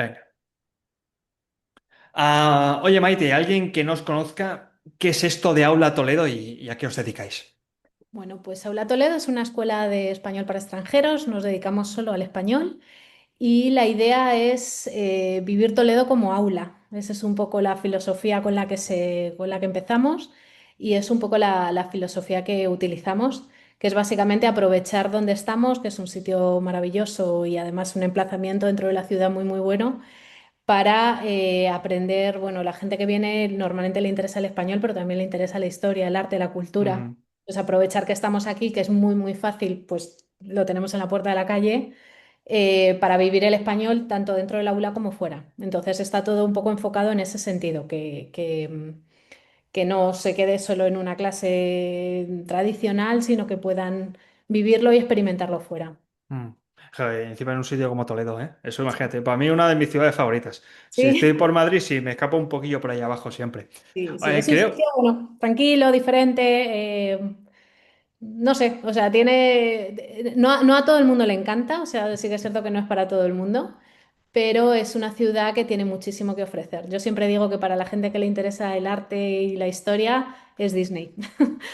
Venga. Oye, Maite, alguien que no os conozca, ¿qué es esto de Aula Toledo y a qué os dedicáis? Bueno, pues Aula Toledo es una escuela de español para extranjeros, nos dedicamos solo al español y la idea es vivir Toledo como aula. Esa es un poco la filosofía con la que empezamos y es un poco la filosofía que utilizamos, que es básicamente aprovechar donde estamos, que es un sitio maravilloso y además un emplazamiento dentro de la ciudad muy, muy bueno para aprender, bueno, la gente que viene normalmente le interesa el español, pero también le interesa la historia, el arte, la cultura. Ujú. Pues aprovechar que estamos aquí, que es muy, muy fácil, pues lo tenemos en la puerta de la calle, para vivir el español tanto dentro del aula como fuera. Entonces está todo un poco enfocado en ese sentido, que no se quede solo en una clase tradicional, sino que puedan vivirlo y experimentarlo fuera. Mm. Joder, encima en un sitio como Toledo, ¿eh? Eso imagínate. Para mí una de mis ciudades favoritas. Si Sí. estoy por Madrid, sí, me escapo un poquillo por ahí abajo siempre. Sí, sí, es un Creo. sitio, bueno, tranquilo, diferente, no sé, o sea, no, no a todo el mundo le encanta, o sea, sí que es cierto que no es para todo el mundo, pero es una ciudad que tiene muchísimo que ofrecer. Yo siempre digo que para la gente que le interesa el arte y la historia es Disney,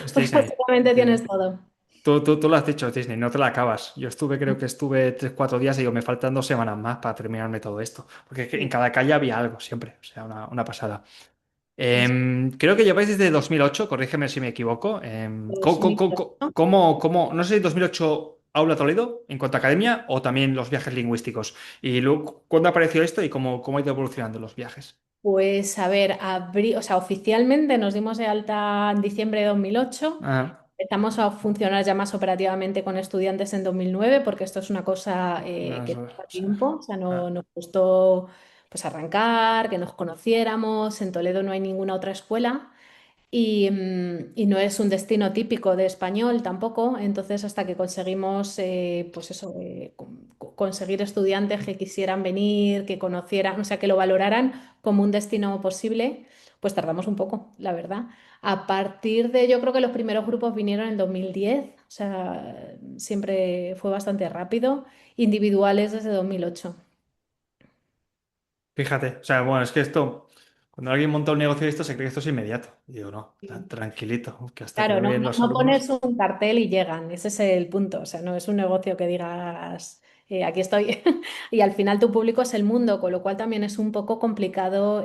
Es porque Disney. básicamente tienes todo. Tú lo has dicho, Disney, no te la acabas. Yo creo que estuve 3, 4 días y digo, me faltan 2 semanas más para terminarme todo esto. Porque es que en Sí, cada calle había algo siempre. O sea, una pasada. es Creo que lleváis desde 2008, corrígeme si me equivoco. de 2008. No sé si 2008 Aula Toledo en cuanto a academia o también los viajes lingüísticos? Y luego, ¿cuándo apareció esto y cómo ha ido evolucionando los viajes? Pues a ver, o sea, oficialmente nos dimos de alta en diciembre de 2008. Ah, Empezamos a funcionar ya más operativamente con estudiantes en 2009 porque esto es una cosa no, que eso- lleva tiempo, o sea, ah. nos costó pues arrancar, que nos conociéramos. En Toledo no hay ninguna otra escuela y no es un destino típico de español tampoco. Entonces, hasta que conseguimos, pues eso, conseguir estudiantes que quisieran venir, que conocieran, o sea, que lo valoraran como un destino posible, pues tardamos un poco, la verdad. A partir de, yo creo que los primeros grupos vinieron en 2010, o sea, siempre fue bastante rápido, individuales desde 2008. Fíjate, o sea, bueno, es que esto, cuando alguien monta un negocio de esto, se cree que esto es inmediato. Y digo, no, tranquilito, que hasta que Claro, no no, vienen no, los no alumnos. pones un cartel y llegan, ese es el punto. O sea, no es un negocio que digas, aquí estoy, y al final tu público es el mundo, con lo cual también es un poco complicado,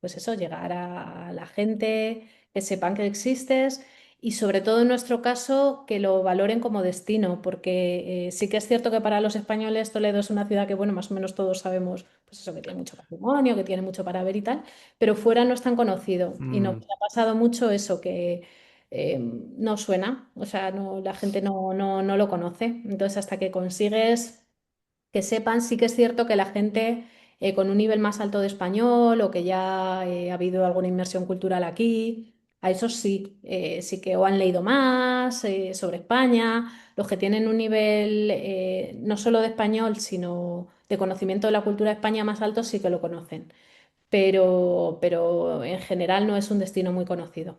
pues eso, llegar a la gente, que sepan que existes y sobre todo en nuestro caso que lo valoren como destino, porque sí que es cierto que para los españoles Toledo es una ciudad que, bueno, más o menos todos sabemos, pues eso, que tiene mucho patrimonio, que tiene mucho para ver y tal, pero fuera no es tan conocido y nos Mm. ha pasado mucho eso, que no suena, o sea, no, la gente no lo conoce. Entonces, hasta que consigues que sepan, sí que es cierto que la gente con un nivel más alto de español o que ya ha habido alguna inmersión cultural aquí, a esos sí, sí que o han leído más sobre España, los que tienen un nivel no solo de español, sino de conocimiento de la cultura de España más alto, sí que lo conocen, pero en general no es un destino muy conocido.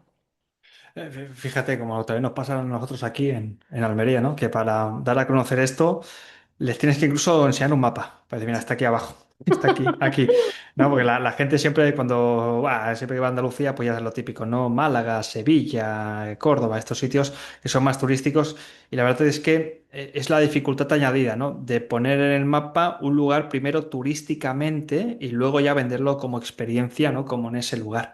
Fíjate, como también nos pasa a nosotros aquí en Almería, ¿no? Que para dar a conocer esto, les tienes que incluso enseñar un mapa. Para decir, mira, está aquí abajo, está aquí, aquí. No, porque la gente siempre, siempre que va a Andalucía, pues ya es lo típico, ¿no? Málaga, Sevilla, Córdoba, estos sitios que son más turísticos. Y la verdad es que es la dificultad añadida, ¿no? De poner en el mapa un lugar primero turísticamente y luego ya venderlo como experiencia, ¿no? Como en ese lugar.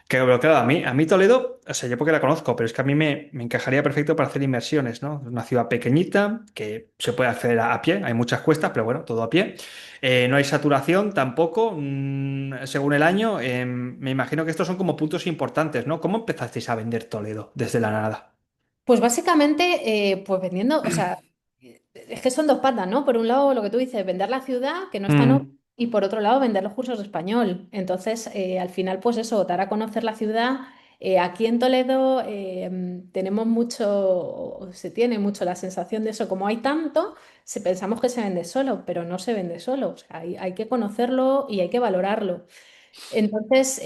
Pero claro, a mí Toledo, o sea, yo porque la conozco, pero es que a mí me encajaría perfecto para hacer inmersiones, ¿no? Es una ciudad pequeñita que se puede acceder a pie, hay muchas cuestas, pero bueno, todo a pie. No hay saturación tampoco, según el año. Me imagino que estos son como puntos importantes, ¿no? ¿Cómo empezasteis a vender Toledo desde la nada? Pues básicamente, pues vendiendo, o sea, es que son dos patas, ¿no? Por un lado, lo que tú dices, vender la ciudad, que no está en Mm, y por otro lado, vender los cursos de español. Entonces, al final, pues eso, dar a conocer la ciudad. Aquí en Toledo tenemos mucho, se tiene mucho la sensación de eso, como hay tanto, pensamos que se vende solo, pero no se vende solo. O sea, hay que conocerlo y hay que valorarlo. Entonces,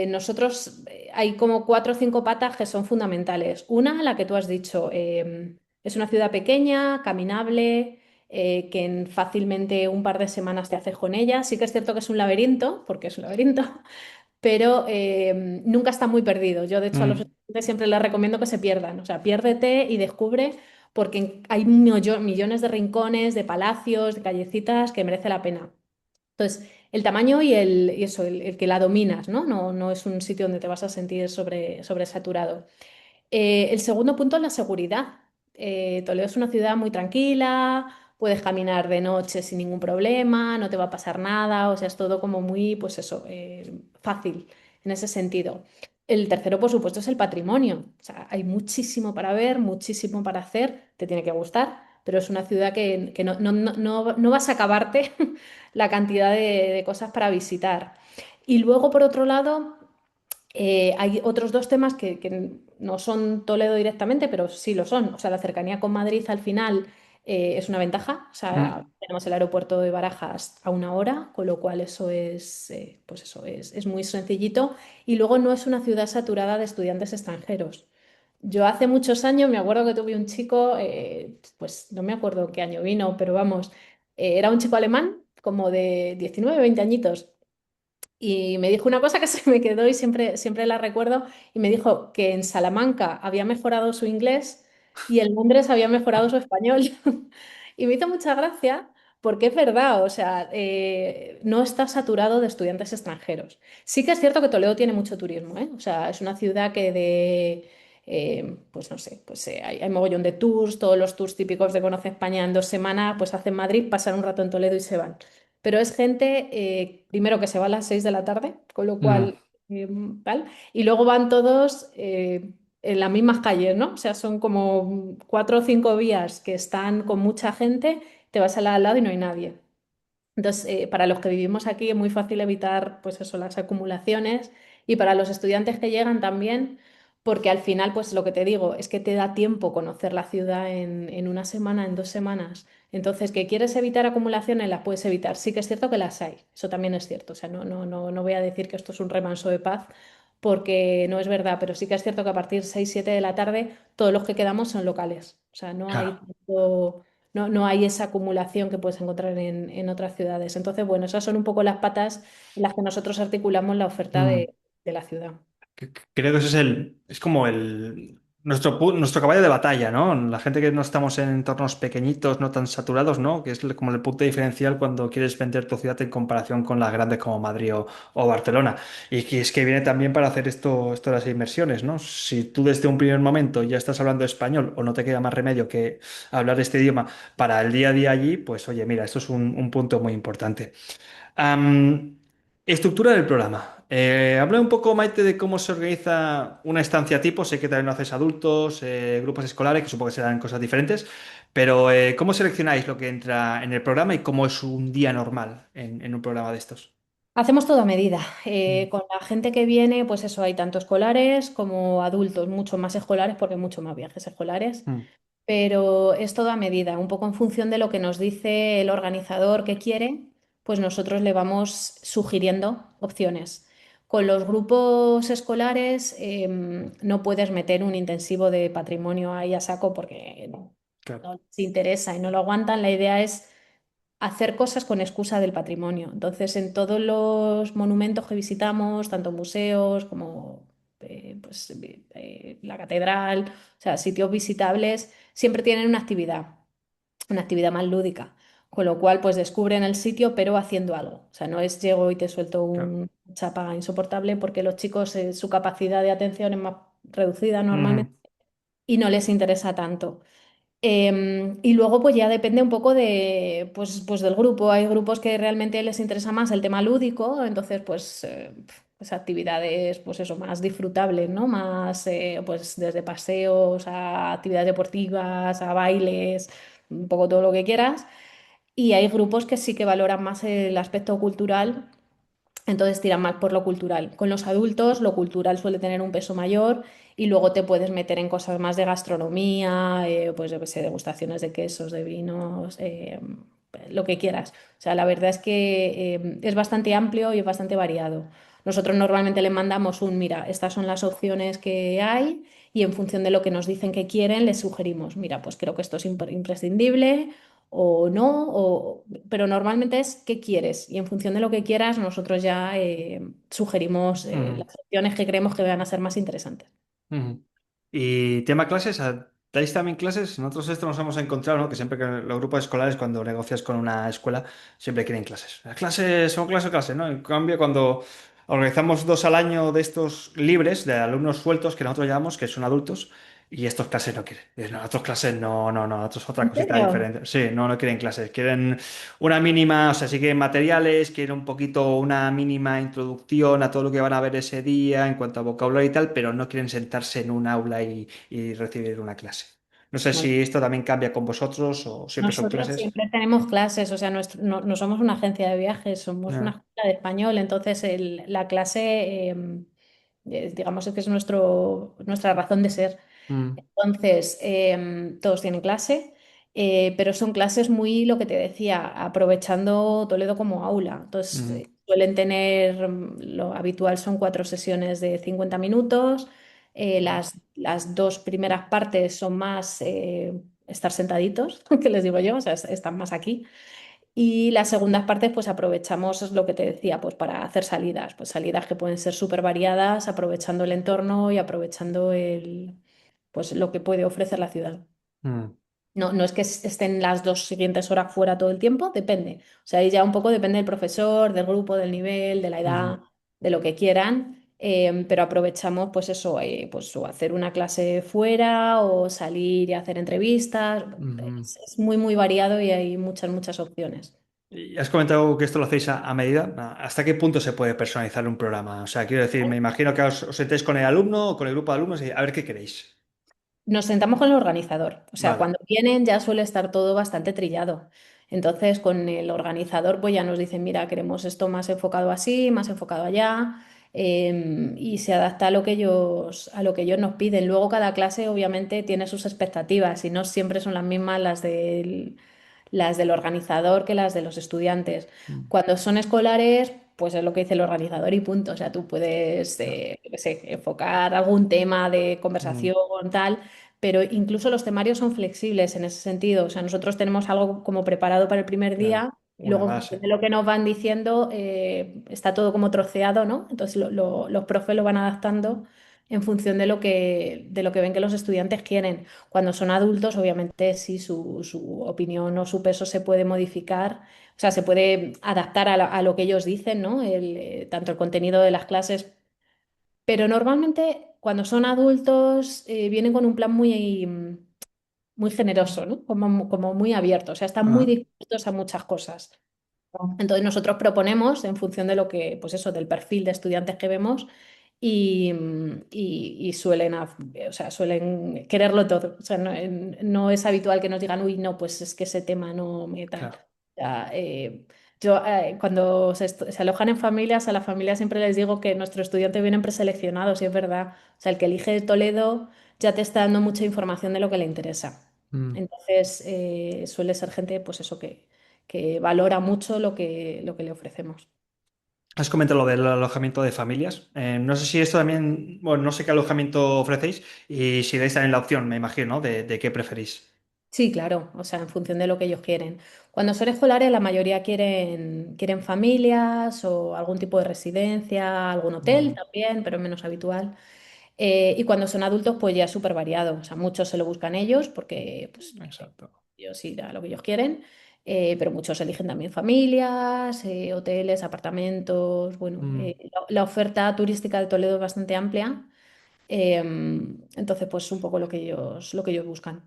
nosotros hay como cuatro o cinco patas que son fundamentales. Una, la que tú has dicho, es una ciudad pequeña, caminable, que en fácilmente un par de semanas te haces con ella. Sí que es cierto que es un laberinto, porque es un laberinto, pero nunca está muy perdido. Yo, de hecho, a los Mm, estudiantes siempre les recomiendo que se pierdan. O sea, piérdete y descubre, porque hay millones de rincones, de palacios, de callecitas que merece la pena. Entonces, el tamaño y eso, el que la dominas, ¿no? No, no es un sitio donde te vas a sentir sobresaturado. El segundo punto es la seguridad. Toledo es una ciudad muy tranquila, puedes caminar de noche sin ningún problema, no te va a pasar nada, o sea, es todo como muy, pues eso, fácil en ese sentido. El tercero, por supuesto, es el patrimonio. O sea, hay muchísimo para ver, muchísimo para hacer, te tiene que gustar, pero es una ciudad que no vas a acabarte la cantidad de cosas para visitar. Y luego, por otro lado, hay otros dos temas que no son Toledo directamente, pero sí lo son. O sea, la cercanía con Madrid al final es una ventaja. O sea, mm, tenemos el aeropuerto de Barajas a una hora, con lo cual eso es, pues eso es muy sencillito. Y luego no es una ciudad saturada de estudiantes extranjeros. Yo hace muchos años me acuerdo que tuve un chico, pues no me acuerdo en qué año vino, pero vamos, era un chico alemán como de 19 20 añitos. Y me dijo una cosa que se me quedó y siempre la recuerdo, y me dijo que en Salamanca había mejorado su inglés y en Londres había mejorado su español. Y me hizo mucha gracia porque es verdad, o sea, no está saturado de estudiantes extranjeros. Sí que es cierto que Toledo tiene mucho turismo, ¿eh? O sea, es una ciudad que pues no sé, pues hay mogollón de tours, todos los tours típicos de Conoce España en 2 semanas, pues hacen Madrid, pasan un rato en Toledo y se van. Pero es gente, primero que se va a las 6 de la tarde, con lo mm, cual, tal, y luego van todos en las mismas calles, ¿no? O sea, son como 4 o 5 vías que están con mucha gente, te vas a la de al lado y no hay nadie. Entonces, para los que vivimos aquí es muy fácil evitar, pues eso, las acumulaciones y para los estudiantes que llegan también, porque al final, pues lo que te digo, es que te da tiempo conocer la ciudad en una semana, en 2 semanas. Entonces, que quieres evitar acumulaciones, las puedes evitar. Sí que es cierto que las hay, eso también es cierto. O sea, no voy a decir que esto es un remanso de paz, porque no es verdad, pero sí que es cierto que a partir de 6 7 de la tarde, todos los que quedamos son locales. O sea, no hay claro. tanto no hay esa acumulación que puedes encontrar en otras ciudades. Entonces, bueno, esas son un poco las patas en las que nosotros articulamos la oferta Mm. de la ciudad. Creo que ese es como nuestro caballo de batalla, ¿no? La gente que no estamos en entornos pequeñitos, no tan saturados, ¿no? Que es como el punto diferencial cuando quieres vender tu ciudad en comparación con las grandes como Madrid o Barcelona. Y que es que viene también para hacer esto de las inversiones, ¿no? Si tú desde un primer momento ya estás hablando español o no te queda más remedio que hablar este idioma para el día a día allí, pues oye, mira, esto es un punto muy importante. Am, Estructura del programa. Habla un poco, Maite, de cómo se organiza una estancia tipo. Sé que también lo haces adultos, grupos escolares, que supongo que serán cosas diferentes, pero ¿cómo seleccionáis lo que entra en el programa y cómo es un día normal en un programa de estos? Hacemos todo a medida. Mm, Con la gente que viene, pues eso, hay tanto escolares como adultos, mucho más escolares porque hay mucho más viajes escolares, mm, pero es todo a medida, un poco en función de lo que nos dice el organizador que quiere, pues nosotros le vamos sugiriendo opciones. Con los grupos escolares no puedes meter un intensivo de patrimonio ahí a saco porque claro. no les interesa y no lo aguantan. La idea es hacer cosas con excusa del patrimonio. Entonces, en todos los monumentos que visitamos, tanto museos como pues, la catedral, o sea, sitios visitables, siempre tienen una actividad más lúdica. Con lo cual, pues descubren el sitio, pero haciendo algo. O sea, no es llego y te suelto Claro. un chapa insoportable, porque los chicos, su capacidad de atención es más reducida Ujú, normalmente y no les interesa tanto. Y luego pues ya depende un poco pues del grupo. Hay grupos que realmente les interesa más el tema lúdico, entonces pues actividades pues eso, más disfrutables, ¿no? Más pues desde paseos a actividades deportivas, a bailes, un poco todo lo que quieras. Y hay grupos que sí que valoran más el aspecto cultural, entonces tiran más por lo cultural. Con los adultos, lo cultural suele tener un peso mayor y luego te puedes meter en cosas más de gastronomía, pues yo qué sé, degustaciones de quesos, de vinos, lo que quieras. O sea, la verdad es que es bastante amplio y es bastante variado. Nosotros normalmente le mandamos mira, estas son las opciones que hay y en función de lo que nos dicen que quieren, les sugerimos, mira, pues creo que esto es imprescindible o no, pero normalmente es qué quieres y en función de lo que quieras nosotros ya sugerimos Ujú, las opciones que creemos que van a ser más interesantes. ujú. Y tema clases, ¿dais también clases? Nosotros esto nos hemos encontrado, ¿no? Que siempre que los grupos escolares, cuando negocias con una escuela, siempre quieren clases. Las clases son clases, ¿no? En cambio, cuando organizamos dos al año de estos libres, de alumnos sueltos, que nosotros llamamos, que son adultos, y estos clases no quieren. Dicen, no, nosotros clases no, nosotros otra ¿En cosita serio? diferente. Sí, no quieren clases. Quieren una mínima, o sea, sí quieren materiales, quieren un poquito una mínima introducción a todo lo que van a ver ese día en cuanto a vocabulario y tal, pero no quieren sentarse en un aula y recibir una clase. No sé Bueno, si esto también cambia con vosotros o siempre son nosotros clases. siempre tenemos clases, o sea, no somos una agencia de viajes, somos una Ah, escuela de español, entonces la clase, digamos, es que es nuestra razón de ser. mm, Entonces, todos tienen clase, pero son clases muy, lo que te decía, aprovechando Toledo como aula. Entonces, mm, suelen tener, lo habitual son 4 sesiones de 50 minutos. Las dos primeras partes son más estar sentaditos, que les digo yo, o sea, están más aquí. Y las segundas partes, pues aprovechamos, es lo que te decía, pues para hacer salidas, pues salidas que pueden ser súper variadas, aprovechando el entorno y aprovechando pues lo que puede ofrecer la ciudad. mm, No es que estén las 2 siguientes horas fuera todo el tiempo, depende. O sea, ahí ya un poco depende del profesor, del grupo, del nivel, de la mm, edad, de lo que quieran. Pero aprovechamos, pues eso, pues o hacer una clase fuera o salir y hacer entrevistas. mm. Es muy, muy variado y hay muchas opciones. Y has comentado que esto lo hacéis a medida. ¿Hasta qué punto se puede personalizar un programa? O sea, quiero decir, me imagino que os sentéis con el alumno o con el grupo de alumnos y a ver qué queréis. Nos sentamos con el organizador, o sea, Vale. cuando vienen ya suele estar todo bastante trillado. Entonces, con el organizador, pues ya nos dicen, mira, queremos esto más enfocado así, más enfocado allá, y se adapta a lo que ellos nos piden. Luego, cada clase, obviamente, tiene sus expectativas y no siempre son las mismas las del organizador que las de los estudiantes. Mm, Cuando son escolares, pues es lo que dice el organizador y punto. O sea, tú puedes, claro. yo qué sé, enfocar algún tema de Mm, conversación, tal, pero incluso los temarios son flexibles en ese sentido. O sea, nosotros tenemos algo como preparado para el primer claro. día y Una luego en función base. de lo que nos van diciendo está todo como troceado, ¿no? Entonces los profes lo van adaptando en función de lo que ven que los estudiantes quieren. Cuando son adultos, obviamente sí, su opinión o su peso se puede modificar, o sea, se puede adaptar a lo que ellos dicen, ¿no? Tanto el contenido de las clases, pero normalmente cuando son adultos vienen con un plan muy generoso, ¿no? Como muy abierto, o sea, están muy Ah, dispuestos a muchas cosas. Entonces nosotros proponemos en función de lo que, pues eso, del perfil de estudiantes que vemos y o sea, suelen quererlo todo. O sea, no es habitual que nos digan, uy, no, pues es que ese tema no me tal. claro. O sea, cuando se alojan en familias, a las familias siempre les digo que nuestros estudiantes vienen preseleccionados, y es verdad. O sea, el que elige Toledo ya te está dando mucha información de lo que le interesa. Mm. Entonces, suele ser gente, pues eso, que valora mucho lo que le ofrecemos. Has comentado lo del alojamiento de familias. No sé si esto también, bueno, no sé qué alojamiento ofrecéis y si dais también la opción, me imagino, ¿no? De qué preferís. Sí, claro, o sea, en función de lo que ellos quieren. Cuando son escolares, la mayoría quieren familias o algún tipo de residencia, algún hotel Mm, también, pero es menos habitual. Y cuando son adultos, pues ya es súper variado. O sea, muchos se lo buscan ellos porque, pues, yo qué sé, exacto. ellos sí da lo que ellos quieren, pero muchos eligen también familias, hoteles, apartamentos. Bueno, Mm. la oferta turística de Toledo es bastante amplia, entonces, pues un poco lo que ellos buscan.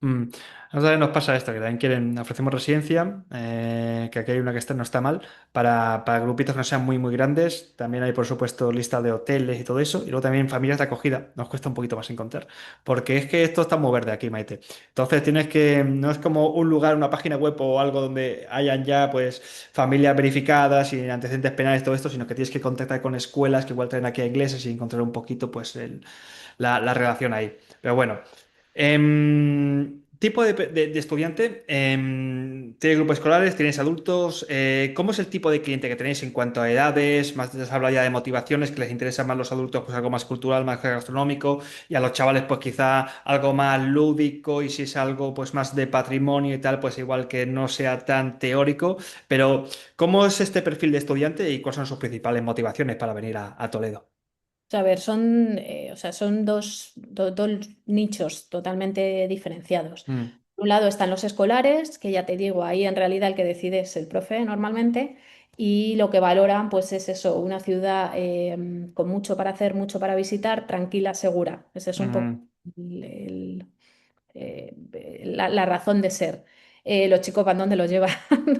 Mm. A nosotros también nos pasa esto, que también quieren, ofrecemos residencia, que aquí hay una que está, no está mal, para grupitos que no sean muy grandes. También hay, por supuesto, lista de hoteles y todo eso. Y luego también familias de acogida, nos cuesta un poquito más encontrar. Porque es que esto está muy verde aquí, Maite. Entonces tienes que, no es como un lugar, una página web o algo donde hayan ya, pues, familias verificadas y antecedentes penales, todo esto, sino que tienes que contactar con escuelas que igual traen aquí a ingleses y encontrar un poquito, pues, la relación ahí. Pero bueno. tipo de estudiante, ¿tienes grupos escolares, tienes adultos? ¿Cómo es el tipo de cliente que tenéis en cuanto a edades? Más has hablado ya de motivaciones, que les interesa más los adultos, pues algo más cultural, más gastronómico, y a los chavales, pues quizá algo más lúdico, y si es algo pues más de patrimonio y tal, pues igual que no sea tan teórico. Pero, ¿cómo es este perfil de estudiante y cuáles son sus principales motivaciones para venir a Toledo? O sea, a ver, son, o sea, son dos nichos totalmente diferenciados. Mm, Por un lado están los escolares, que ya te digo, ahí en realidad el que decide es el profe normalmente, y lo que valoran pues es eso, una ciudad con mucho para hacer, mucho para visitar, tranquila, segura. Ese es un poco mm, el, el- la razón de ser. Los chicos van donde los lleva,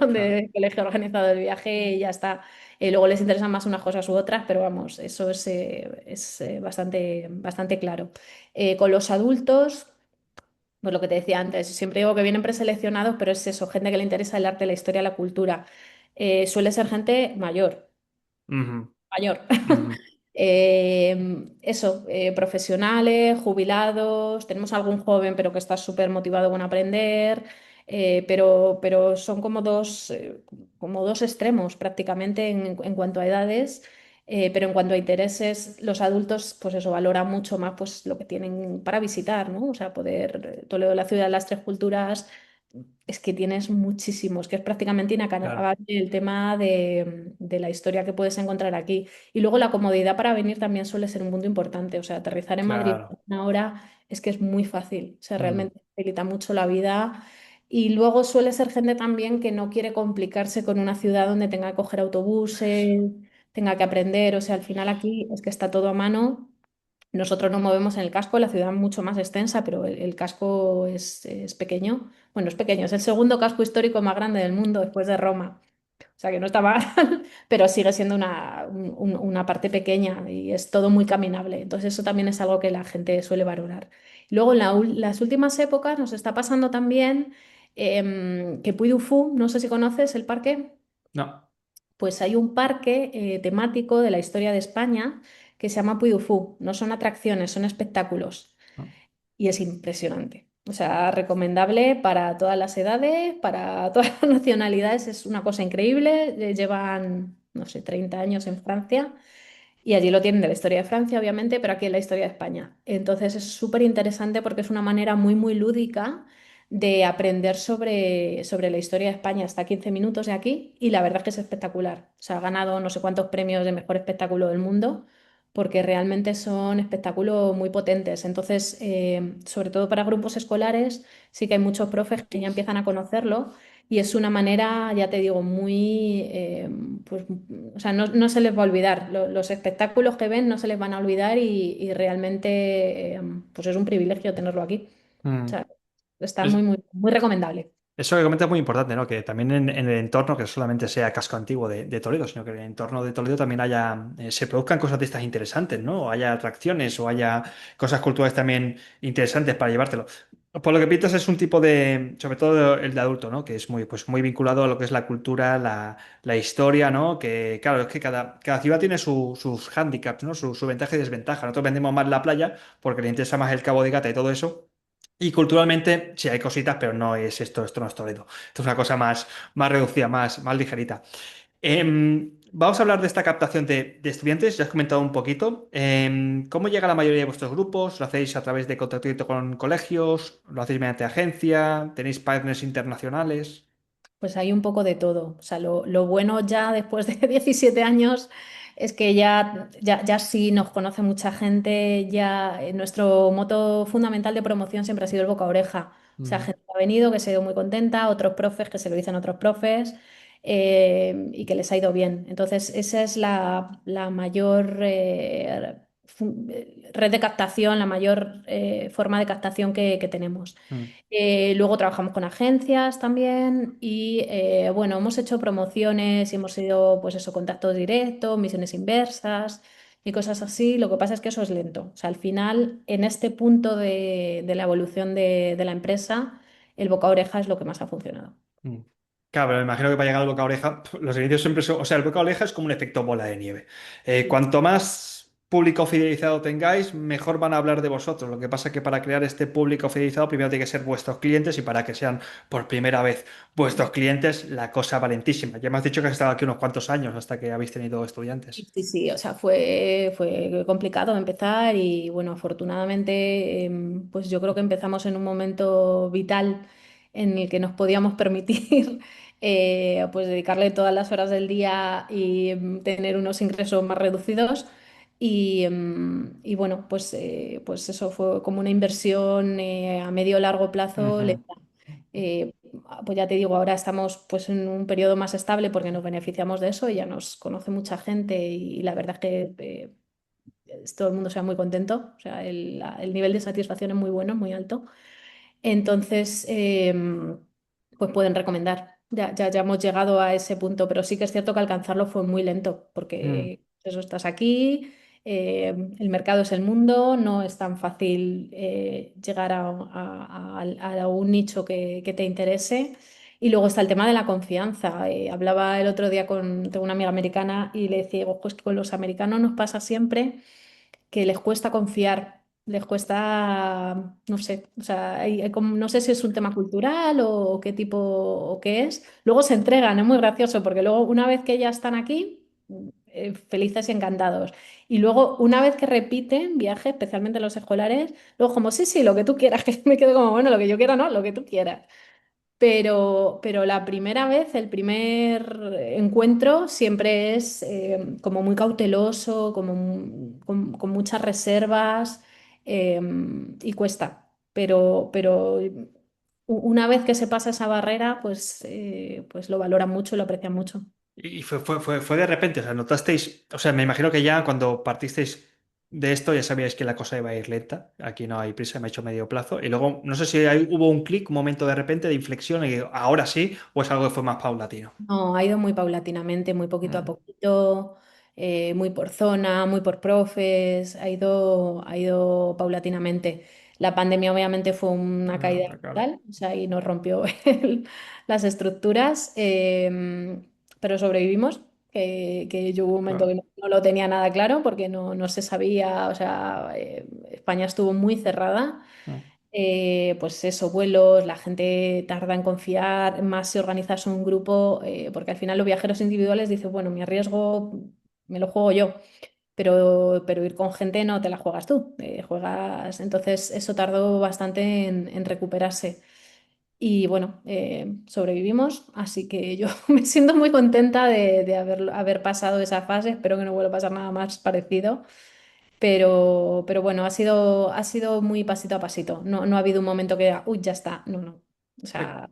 claro. donde el colegio ha organizado el viaje y ya está. Luego les interesan más unas cosas u otras, pero vamos, eso es bastante claro. Con los adultos, pues lo que te decía antes, siempre digo que vienen preseleccionados, pero es eso, gente que le interesa el arte, la historia, la cultura. Suele ser gente mayor, Ujú, mayor. ujú, Profesionales, jubilados, tenemos algún joven pero que está súper motivado con aprender, pero son como dos extremos prácticamente en cuanto a edades, pero en cuanto a intereses, los adultos pues eso valoran mucho más pues lo que tienen para visitar, ¿no? O sea, poder, Toledo, la ciudad de las tres culturas, es que tienes muchísimos, que es prácticamente claro, inacabable el tema de la historia que puedes encontrar aquí. Y luego la comodidad para venir también suele ser un punto importante. O sea, aterrizar en Madrid claro. en una hora es que es muy fácil. O sea, Mm, realmente facilita mucho la vida. Y luego suele ser gente también que no quiere complicarse con una ciudad donde tenga que coger autobuses, tenga que aprender. O sea, al final aquí es que está todo a mano. Nosotros nos movemos en el casco, la ciudad es mucho más extensa, pero el casco es pequeño. Bueno, es pequeño, es el segundo casco histórico más grande del mundo después de Roma. O sea que no está mal, pero sigue siendo una parte pequeña y es todo muy caminable. Entonces eso también es algo que la gente suele valorar. Luego en las últimas épocas nos está pasando también que Puy du Fou, no sé si conoces el parque, no. pues hay un parque temático de la historia de España que se llama Puy du Fou. No son atracciones, son espectáculos No. y es impresionante. O sea, recomendable para todas las edades, para todas las nacionalidades, es una cosa increíble. Llevan, no sé, 30 años en Francia y allí lo tienen de la historia de Francia, obviamente, pero aquí es la historia de España. Entonces es súper interesante porque es una manera muy lúdica de aprender sobre la historia de España. Está a 15 minutos de aquí y la verdad es que es espectacular. O sea, ha ganado no sé cuántos premios de mejor espectáculo del mundo porque realmente son espectáculos muy potentes. Entonces, sobre todo para grupos escolares, sí que hay muchos profes que ya empiezan a conocerlo y es una manera, ya te digo, pues, o sea, no se les va a olvidar. Los espectáculos que ven no se les van a olvidar y realmente, pues es un privilegio tenerlo aquí. O Mm. sea, está Es- muy recomendable. Eso que comentas es muy importante, ¿no? Que también en el entorno, que no solamente sea casco antiguo de Toledo, sino que en el entorno de Toledo también haya, se produzcan cosas de estas interesantes, ¿no? O haya atracciones o haya cosas culturales también interesantes para llevártelo. Por lo que pintas es un tipo de, sobre todo el de adulto, ¿no? Que es muy, pues muy vinculado a lo que es la cultura, la historia, ¿no? Que claro, es que cada ciudad tiene sus hándicaps, ¿no? Su ventaja y desventaja. Nosotros vendemos más la playa porque le interesa más el Cabo de Gata y todo eso. Y culturalmente, sí hay cositas, pero no es esto no es Toledo. Esto es una cosa más reducida, más ligerita. Vamos a hablar de esta captación de estudiantes, ya has comentado un poquito. ¿Cómo llega la mayoría de vuestros grupos? ¿Lo hacéis a través de contacto directo con colegios? ¿Lo hacéis mediante agencia? ¿Tenéis partners internacionales? Pues hay un poco de todo. O sea, lo bueno ya después de 17 años es que ya sí nos conoce mucha gente, ya nuestro moto fundamental de promoción siempre ha sido el boca a oreja. O sea, Mm, gente que ha venido, que se ha ido muy contenta, otros profes que se lo dicen a otros profes y que les ha ido bien. Entonces, esa es la mayor red de captación, la mayor forma de captación que tenemos. mm, Luego trabajamos con agencias también y bueno, hemos hecho promociones y hemos ido, pues eso, contactos directos, misiones inversas y cosas así. Lo que pasa es que eso es lento. O sea, al final, en este punto de la evolución de la empresa, el boca a oreja es lo que más ha funcionado. mm. Claro, pero me imagino que para llegar al boca a oreja, los inicios siempre son, o sea, el boca a oreja es como un efecto bola de nieve. Sí. Cuanto más público fidelizado tengáis, mejor van a hablar de vosotros. Lo que pasa es que para crear este público fidelizado, primero tiene que ser vuestros clientes y para que sean por primera vez vuestros clientes, la cosa valentísima. Ya me has dicho que has estado aquí unos cuantos años hasta que habéis tenido estudiantes. Sí, sí, o sea, fue complicado empezar y bueno, afortunadamente, pues yo creo que empezamos en un momento vital en el que nos podíamos permitir pues dedicarle todas las horas del día y tener unos ingresos más reducidos. Y bueno, pues eso fue como una inversión a medio largo plazo. Ujú. Eh, pues ya te digo, ahora estamos pues en un periodo más estable porque nos beneficiamos de eso y ya nos conoce mucha gente y la verdad es que todo el mundo se va muy contento, o sea, el nivel de satisfacción es muy bueno, muy alto. Entonces, pues pueden recomendar. Ya hemos llegado a ese punto, pero sí que es cierto que alcanzarlo fue muy lento, Mm. porque eso estás aquí, el mercado es el mundo, no es tan fácil llegar a un nicho que te interese. Y luego está el tema de la confianza. Hablaba el otro día tengo una amiga americana y le decía, pues que con los americanos nos pasa siempre que les cuesta confiar, les cuesta, no sé, o sea, no sé si es un tema cultural o qué tipo o qué es. Luego se entregan, es muy gracioso porque luego una vez que ya están aquí, felices y encantados. Y luego una vez que repiten viaje, especialmente los escolares, luego como, sí, sí, lo que tú quieras, que me quedo como, bueno, lo que yo quiera, no, lo que tú quieras. Pero la primera vez, el primer encuentro siempre es como muy cauteloso, como con muchas reservas eh, y cuesta. Pero una vez que se pasa esa barrera, pues lo valoran mucho y lo aprecian mucho. Y fue de repente, o sea, notasteis, o sea, me imagino que ya cuando partisteis de esto ya sabíais que la cosa iba a ir lenta. Aquí no hay prisa, me ha hecho medio plazo. Y luego, no sé si hubo un clic, un momento de repente de inflexión y ahora sí, o es algo que fue más paulatino. No, ha ido muy paulatinamente, muy poquito a Mm. poquito, muy por zona, muy por profes, ha ido paulatinamente. La pandemia obviamente fue una Ah, caída hombre, claro. brutal, o sea, y nos rompió las estructuras, pero sobrevivimos, que yo hubo un momento que Claro. no lo tenía nada claro porque no se sabía, o sea, España estuvo muy cerrada. Mm. Pues eso, vuelos, la gente tarda en confiar, más si organizas un grupo, porque al final los viajeros individuales dicen, bueno, mi riesgo me lo juego yo, pero ir con gente no te la juegas tú, juegas, entonces eso tardó bastante en recuperarse. Y bueno, sobrevivimos, así que yo me siento muy contenta de haber pasado esa fase, espero que no vuelva a pasar nada más parecido. Pero bueno, ha sido muy pasito a pasito. No ha habido un momento que diga, uy, ya está. No, no. O sea,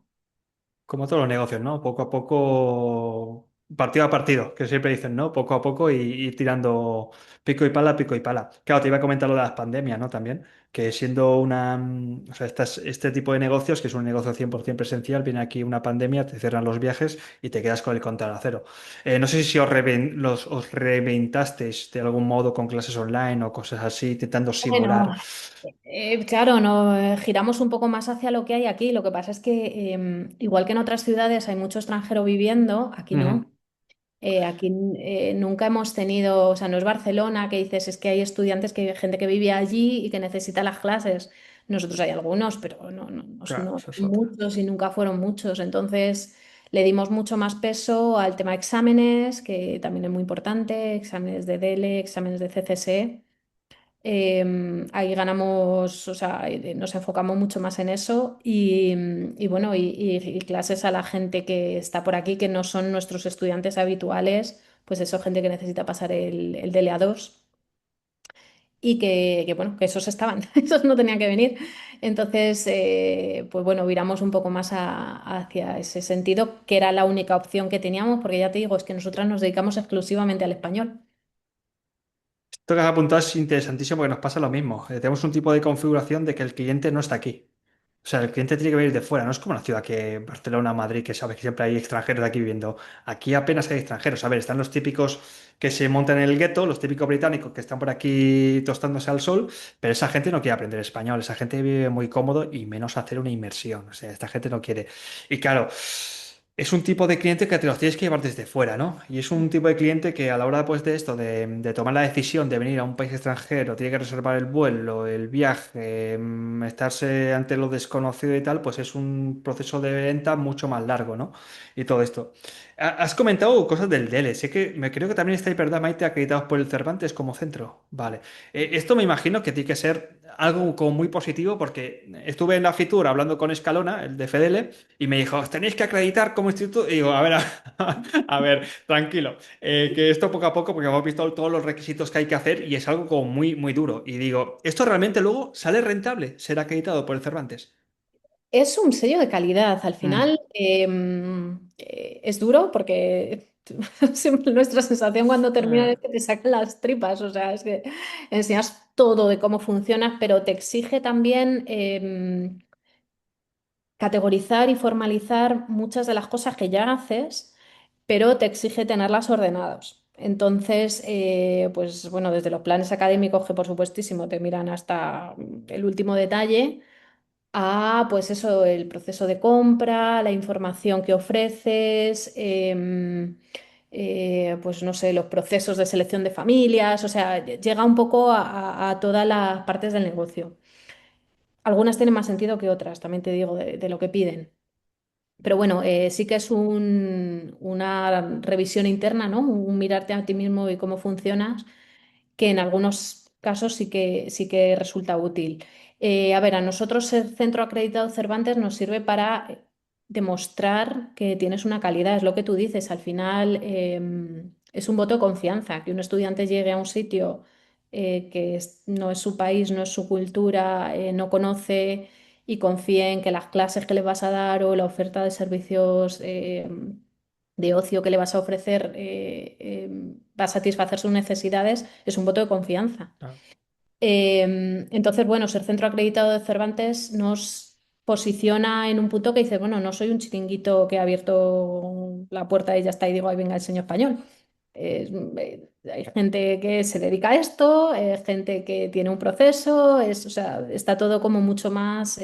Como todos los negocios, ¿no? Poco a poco, partido a partido, que siempre dicen, ¿no? Poco a poco y ir tirando pico y pala, pico y pala. Claro, te iba a comentar lo de las pandemias, ¿no? También, que siendo o sea, este tipo de negocios, que es un negocio 100% presencial, viene aquí una pandemia, te cierran los viajes y te quedas con el contador a cero. No sé si os reinventasteis de algún modo con clases online o cosas así, intentando simular. bueno, claro, no, giramos un poco más hacia lo que hay aquí. Lo que pasa es que, igual que en otras ciudades hay mucho extranjero viviendo, aquí Ujú. no. Aquí nunca hemos tenido, o sea, no es Barcelona que dices, es que hay estudiantes, que hay gente que vive allí y que necesita las clases. Nosotros hay algunos, pero Claro, no eso es son otra. muchos y nunca fueron muchos. Entonces le dimos mucho más peso al tema de exámenes, que también es muy importante, exámenes de DELE, exámenes de CCSE. Ahí ganamos, o sea, nos enfocamos mucho más en eso y bueno, y clases a la gente que está por aquí, que no son nuestros estudiantes habituales, pues eso, gente que necesita pasar el DLA2 y bueno, que esos estaban, esos no tenían que venir. Entonces, pues bueno, viramos un poco más hacia ese sentido, que era la única opción que teníamos, porque ya te digo, es que nosotras nos dedicamos exclusivamente al español. Esto que has apuntado es interesantísimo porque nos pasa lo mismo. Tenemos un tipo de configuración de que el cliente no está aquí. O sea, el cliente tiene que venir de fuera. No es como una ciudad que Barcelona, Madrid, que sabes que siempre hay extranjeros de aquí viviendo. Aquí apenas hay extranjeros. A ver, están los típicos que se montan en el gueto, los típicos británicos que están por aquí tostándose al sol, pero esa gente no quiere aprender español. Esa gente vive muy cómodo y menos hacer una inmersión. O sea, esta gente no quiere. Y claro. es un tipo de cliente que te los tienes que llevar desde fuera, ¿no? Y es un tipo de cliente que a la hora pues, de esto, de tomar la decisión de venir a un país extranjero, tiene que reservar el vuelo, el viaje, estarse ante lo desconocido y tal, pues es un proceso de venta mucho más largo, ¿no? Y todo esto. Has comentado cosas del DELE. Sé que me creo que también estáis, ¿verdad, Maite, acreditados por el Cervantes como centro? Vale. Esto me imagino que tiene que ser algo como muy positivo porque estuve en la Fitur hablando con Escalona, el de FEDELE, y me dijo, os tenéis que acreditar como instituto. Y digo, a ver, a ver, tranquilo, que esto poco a poco, porque hemos visto todos los requisitos que hay que hacer y es algo como muy, muy duro. Y digo, ¿esto realmente luego sale rentable ser acreditado por el Cervantes? Es un sello de calidad. Al Mm, final es duro porque siempre nuestra sensación cuando termina eh, es que te sacan las tripas. O sea, es que enseñas todo de cómo funciona, pero te exige también categorizar y formalizar muchas de las cosas que ya haces, pero te exige tenerlas ordenadas. Entonces, pues bueno, desde los planes académicos que por supuestísimo te miran hasta el último detalle pues eso, el proceso de compra, la información que ofreces, pues no sé, los procesos de selección de familias, o sea, llega un poco a todas las partes del negocio. Algunas tienen más sentido que otras, también te digo, de lo que piden. Pero bueno, sí que es una revisión interna, ¿no? Un mirarte a ti mismo y cómo funcionas que en algunos casos sí que resulta útil. A ver, a nosotros el centro acreditado Cervantes nos sirve para demostrar que tienes una calidad, es lo que tú dices, al final es un voto de confianza, que un estudiante llegue a un sitio no es su país, no es su cultura, no conoce y confíe en que las clases que le vas a dar o la oferta de servicios de ocio que le vas a ofrecer va a satisfacer sus necesidades, es un voto de confianza. ah, Entonces, bueno, ser centro acreditado de Cervantes nos posiciona en un punto que dice, bueno, no soy un chiringuito que ha abierto la puerta y ya está y digo, ahí venga el señor español. Hay gente que se dedica a esto, gente que tiene un proceso, o sea, está todo como mucho más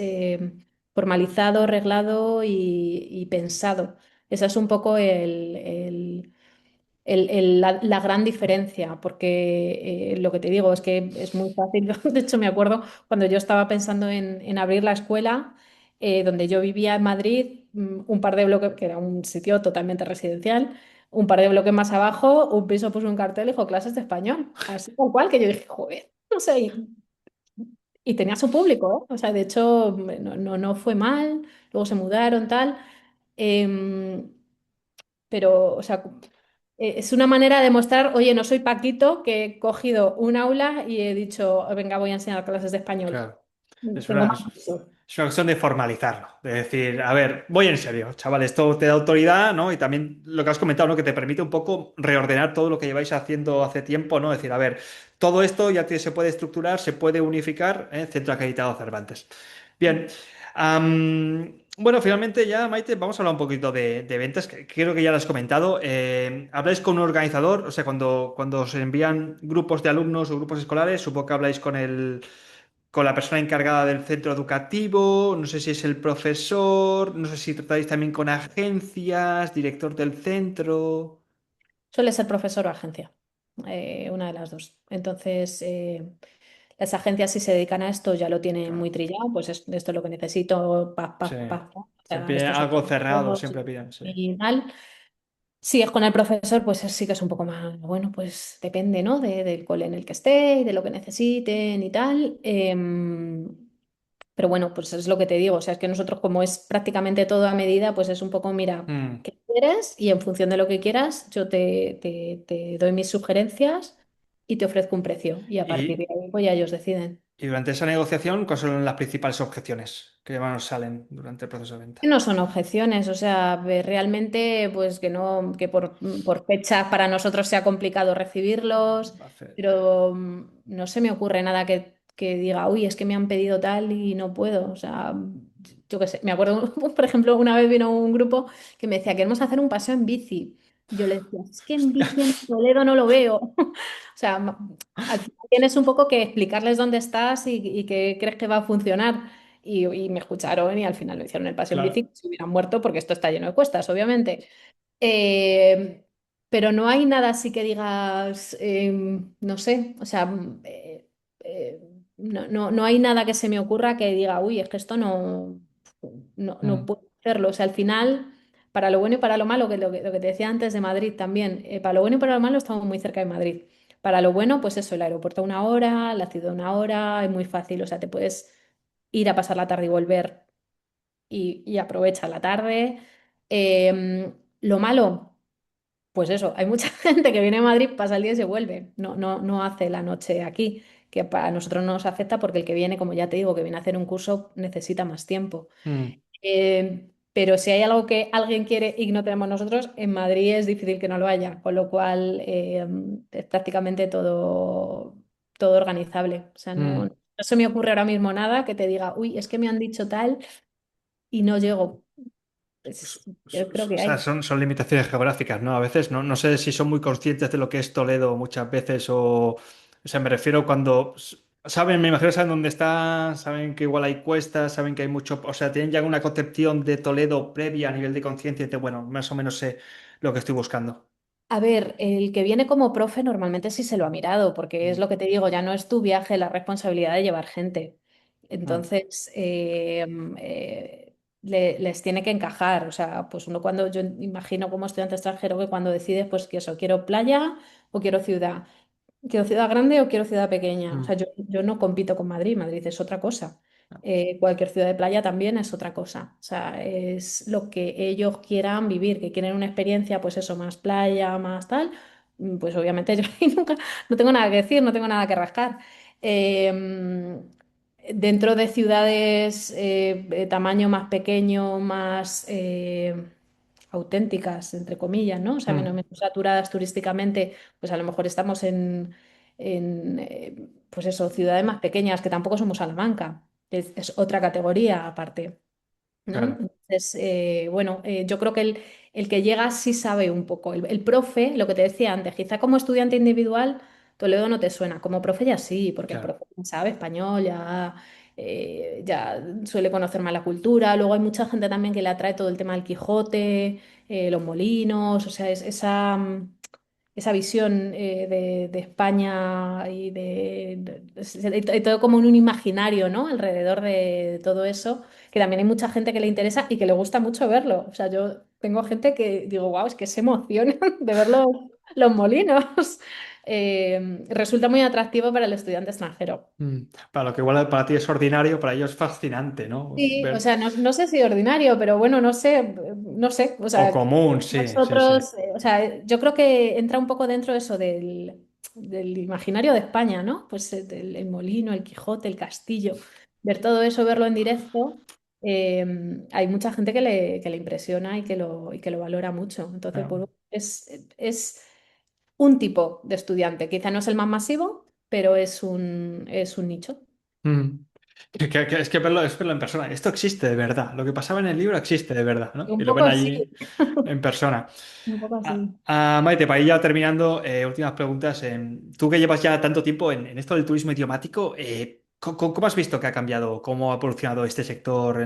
formalizado, reglado y pensado. Ese es un poco la gran diferencia, porque lo que te digo es que es muy fácil. De hecho, me acuerdo cuando yo estaba pensando en abrir la escuela, donde yo vivía en Madrid, un par de bloques, que era un sitio totalmente residencial, un par de bloques más abajo, un piso puso un cartel y dijo clases de español. Así tal cual, que yo dije, joder, no sé, y tenía su público, ¿eh? O sea, de hecho, no fue mal, luego se mudaron, tal. Em, pero, o sea, es una manera de mostrar, oye, no soy Paquito, que he cogido un aula y he dicho, venga, voy a enseñar clases de español. claro. Es Tengo una, más peso. es una cuestión de formalizarlo, de decir, a ver, voy en serio, chaval, esto te da autoridad, ¿no? Y también lo que has comentado, ¿no? Que te permite un poco reordenar todo lo que lleváis haciendo hace tiempo, ¿no? Decir, a ver, todo esto ya se puede estructurar, se puede unificar, ¿eh? Centro Acreditado Cervantes. Bien. Bueno, finalmente ya, Maite, vamos a hablar un poquito de ventas, que creo que ya lo has comentado. ¿Habláis con un organizador? O sea, cuando os envían grupos de alumnos o grupos escolares, supongo que habláis con la persona encargada del centro educativo, no sé si es el profesor, no sé si tratáis también con agencias, director del centro. Suele ser profesor o agencia, una de las dos. Entonces, las agencias si se dedican a esto ya lo tienen muy Claro, trillado, pues esto es lo que necesito, paz, sí. paz, paz, paz. O sea, Siempre estos son algo cerrado, los siempre piden, sí. y tal. Si es con el profesor, pues sí que es un poco más, bueno, pues depende, ¿no? Del cole en el que esté y de lo que necesiten y tal. Pero bueno, pues es lo que te digo, o sea, es que nosotros como es prácticamente todo a medida, pues es un poco, mira, Mm. ¿qué quieres? Y en función de lo que quieras, yo te doy mis sugerencias y te ofrezco un precio. Y a partir de Y, ahí, pues ya ellos deciden. y durante esa negociación, ¿cuáles son las principales objeciones que más nos salen durante el proceso de Que venta? no son objeciones, o sea, realmente pues que no, que por fechas para nosotros sea complicado recibirlos, Hacer- pero no se me ocurre nada que diga, uy, es que me han pedido tal y no puedo. O sea, yo qué sé, me acuerdo, por ejemplo, una vez vino un grupo que me decía, queremos hacer un paseo en bici. Y yo le decía, es que en bici en Toledo no lo veo. O sea, al final tienes un poco que explicarles dónde estás y qué crees que va a funcionar. y me escucharon y al final lo hicieron el paseo en bici, Claro. que se hubieran muerto porque esto está lleno de cuestas, obviamente. Eh, pero no hay nada así que digas, no sé, o sea, eh, no hay nada que se me ocurra que diga, uy, es que esto no Mm, puedo hacerlo. O sea, al final, para lo bueno y para lo malo, que lo que te decía antes de Madrid también, para lo bueno y para lo malo estamos muy cerca de Madrid. Para lo bueno, pues eso, el aeropuerto a una hora, la ciudad a una hora, es muy fácil, o sea, te puedes ir a pasar la tarde y volver y aprovecha la tarde. Lo malo. Pues eso, hay mucha gente que viene a Madrid, pasa el día y se vuelve. No hace la noche aquí, que para nosotros no nos afecta porque el que viene, como ya te digo, que viene a hacer un curso, necesita más tiempo. mm. Pero si hay algo que alguien quiere y no tenemos nosotros, en Madrid es difícil que no lo haya, con lo cual es prácticamente todo organizable. O sea, no Mm. se me ocurre ahora mismo nada que te diga, uy, es que me han dicho tal y no llego. Pues, yo creo O que sea, hay. son limitaciones geográficas, ¿no? A veces no sé si son muy conscientes de lo que es Toledo muchas veces o sea, me refiero cuando saben, me imagino saben dónde está, saben que igual hay cuestas, saben que hay mucho, o sea, tienen ya una concepción de Toledo previa a nivel de conciencia y de, bueno, más o menos sé lo que estoy buscando. A ver, el que viene como profe normalmente sí se lo ha mirado, porque es Mm, lo que te digo, ya no es tu viaje la responsabilidad de llevar gente. mm, Entonces, les tiene que encajar. O sea, pues uno cuando yo imagino como estudiante extranjero que cuando decides, pues que eso, quiero playa o quiero ciudad. ¿Quiero ciudad grande o quiero ciudad pequeña? O sea, mm, yo no compito con Madrid, Madrid es otra cosa. Cualquier ciudad de playa también es otra cosa. O sea, es lo que ellos quieran vivir, que quieren una experiencia, pues eso, más playa, más tal. Pues obviamente yo ahí nunca, no tengo nada que decir, no tengo nada que rascar. Eh, Dentro de ciudades de tamaño más pequeño, más auténticas, entre comillas, ¿no? O sea, mm, menos saturadas turísticamente, pues a lo mejor estamos pues eso, ciudades más pequeñas, que tampoco somos Salamanca, es otra categoría aparte, ¿no? claro, Entonces, bueno, yo creo que el que llega sí sabe un poco. El profe, lo que te decía antes, quizá como estudiante individual, Toledo no te suena, como profe ya sí, porque el claro. profe sabe español, ya suele conocer más la cultura. Luego hay mucha gente también que le atrae todo el tema del Quijote, los molinos, o sea, esa visión de España y y todo como en un imaginario, ¿no? Alrededor de todo eso, que también hay mucha gente que le interesa y que le gusta mucho verlo. O sea, yo tengo gente que digo, wow, es que se emocionan de ver los molinos. Resulta muy atractivo para el estudiante extranjero. Mm. Para lo que igual para ti es ordinario, para ellos es fascinante, ¿no? Sí, o Ver, sea, no sé si ordinario, pero bueno, no sé, o o sea, común, sí, sí, sí. nosotros, o sea, yo creo que entra un poco dentro eso del imaginario de España, ¿no? Pues el molino, el Quijote, el castillo, ver todo eso, verlo en directo, hay mucha gente que le impresiona y que lo valora mucho. Entonces, Claro. pues, es un tipo de estudiante, quizá no es el más masivo, pero es un nicho. Mm. Es que es verlo en persona. Esto existe de verdad. Lo que pasaba en el libro existe de verdad, ¿no? Un Y lo poco ven así, allí en persona. un poco así. Maite, para ir ya terminando, últimas preguntas. Tú que llevas ya tanto tiempo en esto del turismo idiomático, ¿cómo has visto que ha cambiado? ¿Cómo ha evolucionado este sector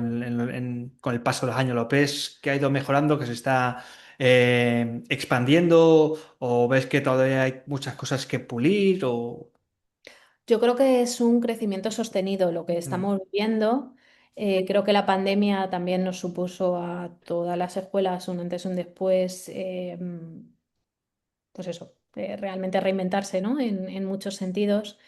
con el paso de los años? ¿Lo ves que ha ido mejorando, que se está expandiendo? ¿O ves que todavía hay muchas cosas que pulir? Yo creo que es un crecimiento sostenido lo que Mm, estamos viendo. Creo que la pandemia también nos supuso a todas las escuelas un antes y un después, pues eso, realmente reinventarse, ¿no? En muchos sentidos.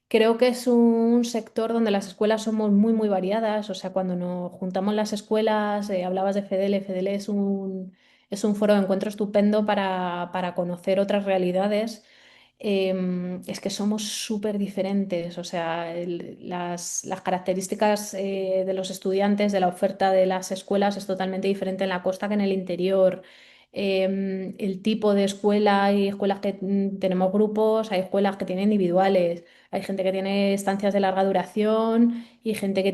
Creo que es un sector donde las escuelas somos muy, muy variadas. O sea, cuando nos juntamos las escuelas, hablabas de FEDEL, FEDEL es un foro de encuentro estupendo para conocer otras realidades. Es que somos súper diferentes. O sea, las características de los estudiantes, de la oferta de las escuelas es totalmente diferente en la costa que en el interior. El tipo de escuela, hay escuelas que tenemos grupos, hay escuelas que tienen individuales. Hay gente que tiene estancias de larga duración y gente que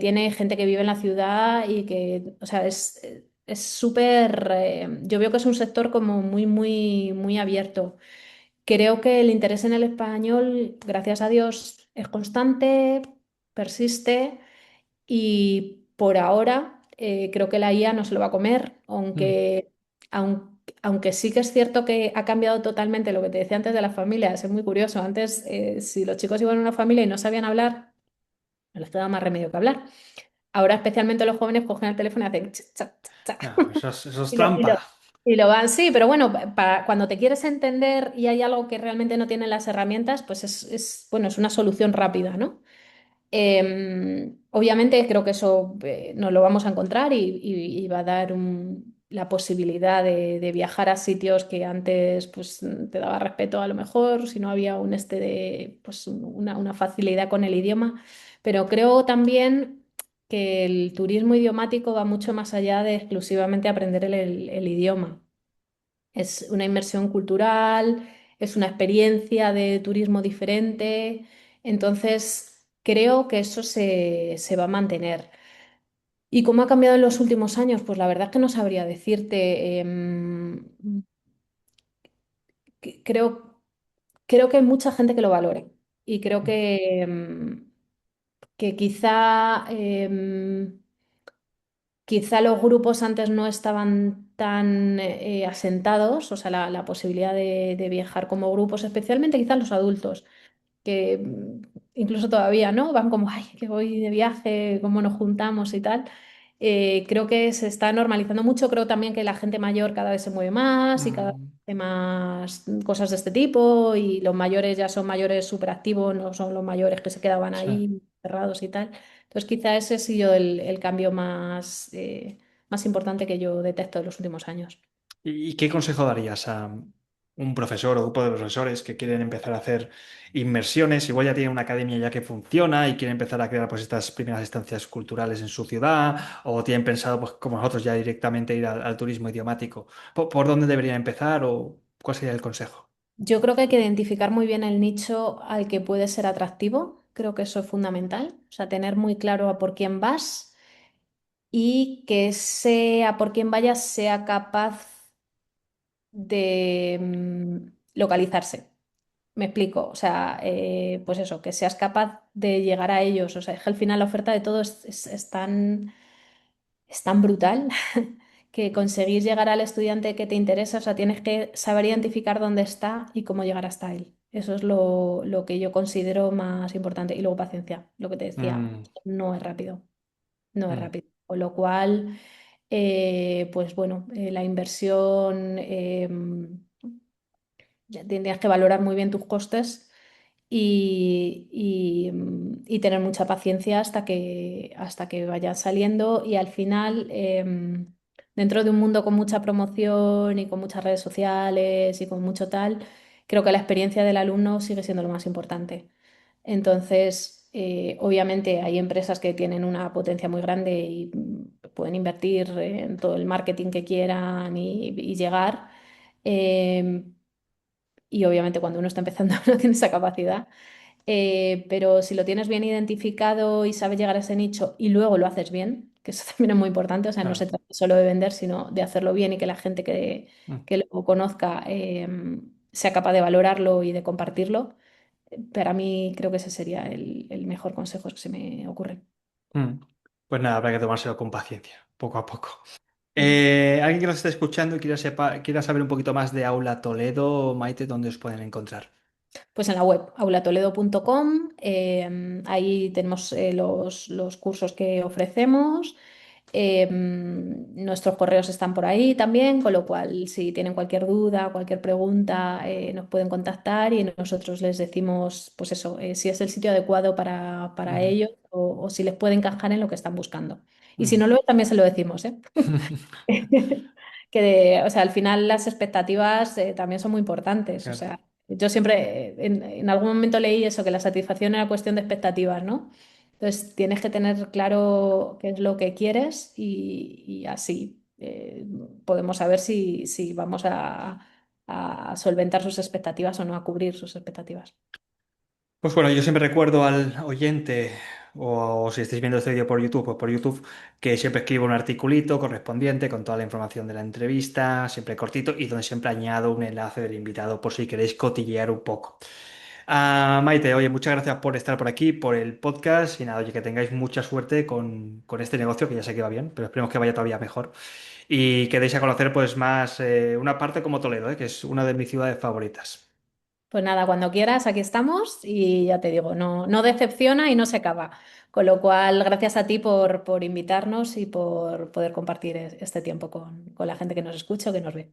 vive en la ciudad y que, o sea, es súper, yo veo que es un sector como muy, muy, muy abierto. Creo que el interés en el español, gracias a Dios, es constante, persiste por ahora creo que la IA no se lo va a comer, Mm, aunque sí que es cierto que ha cambiado totalmente lo que te decía antes de las familias. Es muy curioso. Antes, si los chicos iban a una familia y no sabían hablar, no les quedaba más remedio que hablar. Ahora, especialmente los jóvenes, cogen el teléfono y hacen ch, cha, cha, cha. no, eso es Y lo, y lo- trampa. y lo van, sí, pero bueno, cuando te quieres entender y hay algo que realmente no tienen las herramientas, pues bueno, es una solución rápida, ¿no? Obviamente creo que eso nos lo vamos a encontrar y va a dar la posibilidad de viajar a sitios que antes pues, te daba respeto a lo mejor, si no había pues, una facilidad con el idioma. Pero creo también que el turismo idiomático va mucho más allá de exclusivamente aprender el idioma. Es una inmersión cultural, es una experiencia de turismo diferente. Entonces, creo que eso se va a mantener. ¿Y cómo ha cambiado en los últimos años? Pues la verdad es que no sabría decirte. Creo que hay mucha gente que lo valore y creo que quizá los grupos antes no estaban tan asentados, o sea, la posibilidad de viajar como grupos, especialmente quizás los adultos que incluso todavía, ¿no? Van como, ay, que voy de viaje, cómo nos juntamos y tal. Creo que se está normalizando mucho. Creo también que la gente mayor cada vez se mueve más y cada vez Mm, hace más cosas de este tipo y los mayores ya son mayores súper activos, no son los mayores que se quedaban sí. ahí cerrados y tal. Entonces quizá ese ha sido el cambio más importante que yo detecto en los últimos años. ¿Y qué consejo darías a un profesor o grupo de profesores que quieren empezar a hacer inmersiones? Igual ya tienen una academia ya que funciona y quieren empezar a crear pues estas primeras estancias culturales en su ciudad, o tienen pensado, pues como nosotros, ya directamente ir al turismo idiomático. ¿Por dónde deberían empezar o cuál sería el consejo? Yo creo que hay que identificar muy bien el nicho al que puede ser atractivo. Creo que eso es fundamental. O sea, tener muy claro a por quién vas y que sea por quién vayas sea capaz de localizarse. Me explico. O sea, pues eso, que seas capaz de llegar a ellos. O sea, es que al final la oferta de todo es tan brutal que conseguir llegar al estudiante que te interesa, o sea, tienes que saber identificar dónde está y cómo llegar hasta él. Eso es lo que yo considero más importante. Y luego paciencia, lo que te decía, Mm, no es rápido, no es mm, rápido. Con lo cual, pues bueno, la inversión, ya tendrías que valorar muy bien tus costes y tener mucha paciencia hasta que vayas saliendo y al final, dentro de un mundo con mucha promoción y con muchas redes sociales y con mucho tal, creo que la experiencia del alumno sigue siendo lo más importante. Entonces, obviamente hay empresas que tienen una potencia muy grande y pueden invertir en todo el marketing que quieran y llegar. em, y obviamente cuando uno está empezando no tiene esa capacidad. Pero si lo tienes bien identificado y sabes llegar a ese nicho y luego lo haces bien, que eso también es muy importante, o sea, no se claro. trata solo de vender, sino de hacerlo bien y que la gente Mm, que lo conozca sea capaz de valorarlo y de compartirlo. Para mí creo que ese sería el mejor consejo que se me ocurre. mm. Pues nada, habrá que tomárselo con paciencia, poco a poco. Mm. Alguien que nos esté escuchando y quiera saber un poquito más de Aula Toledo, Maite, ¿dónde os pueden encontrar? Pues en la web aulatoledo.com, ahí tenemos los cursos que ofrecemos. Nuestros correos están por ahí también, con lo cual si tienen cualquier duda, cualquier pregunta, nos pueden contactar y nosotros les decimos, pues eso, si es el sitio adecuado para Mm, ellos o si les puede encajar en lo que están buscando. Y si mm. no lo es, también se lo decimos, ¿eh? O sea, al final las expectativas también son muy importantes. O Claro. sea, yo siempre en algún momento leí eso, que la satisfacción era cuestión de expectativas, ¿no? Entonces tienes que tener claro qué es lo que quieres y así podemos saber si vamos a solventar sus expectativas o no, a cubrir sus expectativas. Pues bueno, yo siempre recuerdo al oyente, o si estáis viendo este vídeo por YouTube, pues por YouTube, que siempre escribo un articulito correspondiente con toda la información de la entrevista, siempre cortito, y donde siempre añado un enlace del invitado por si queréis cotillear un poco. Maite, oye, muchas gracias por estar por aquí, por el podcast y nada, oye, que tengáis mucha suerte con este negocio, que ya sé que va bien, pero esperemos que vaya todavía mejor. Y que deis a conocer pues más una parte como Toledo, que es una de mis ciudades favoritas. Pues nada, cuando quieras, aquí estamos y ya te digo, no, no decepciona y no se acaba. Con lo cual, gracias a ti por invitarnos y por poder compartir este tiempo con la gente que nos escucha o que nos ve.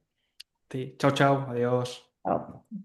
Sí. Chao, chao, adiós. Chao.